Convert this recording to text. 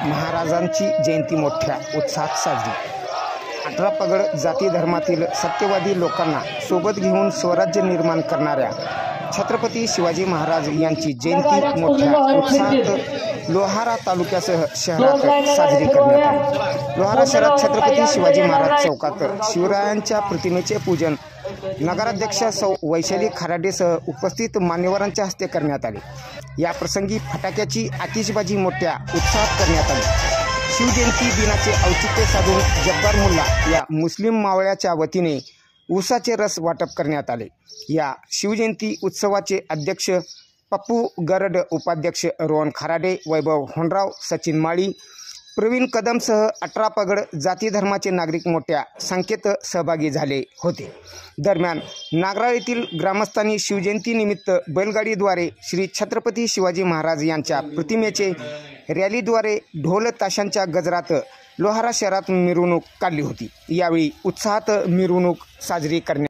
महाराजांची जयंती मोठ्या उत्साहात साजरी। 18 पगड जाती धर्मातील सत्यवादी लोकांना सोबत घेऊन स्वराज्य निर्माण करणाऱ्या छत्रपती शिवाजी महाराज यांची जयंती मोठ्या उत्साहात लोहारा तालुक्यासह शहरात साजरी करण्यात आली। लोहारा शहरात छत्रपती शिवाजी महाराज चौकात शिवरायांच्या प्रतिमेचे पूजन नगराध्यक्षा सौ वैशाली खराडेसह उपस्थित मान्यवरांच्या हस्ते करण्यात आले। या प्रसंगी फटाक्याची आतिषबाजी मोठ्या उत्साहात करण्यात आली। शिवजयंती दिनाचे औचित्य साधून जब्बार मुल्ला या मुस्लिम मावळ्याच्या वतीने ऊसाचे रस वाटप करण्यात आले। या शिवजयंती उत्सवाचे अध्यक्ष पप्पू गरड, उपाध्यक्ष रोहन खराडे, वैभव होंडराव, सचिन माळी, प्रवीण कदमसह 18 पगड जाती धर्माचे नागरिक मोठ्या संख्येत सहभागी झाले होते। दरम्यान नागराळ येथील ग्रामस्थांनी शिवजयंतीनिमित्त बैलगाडीद्वारे श्री छत्रपती शिवाजी महाराज यांच्या प्रतिमेचे रॅलीद्वारे ढोल ताशांच्या गजरात लोहारा शहरात मिरवणूक काढली होती। यावेळी उत्साहात मिरवणूक साजरी करण्यात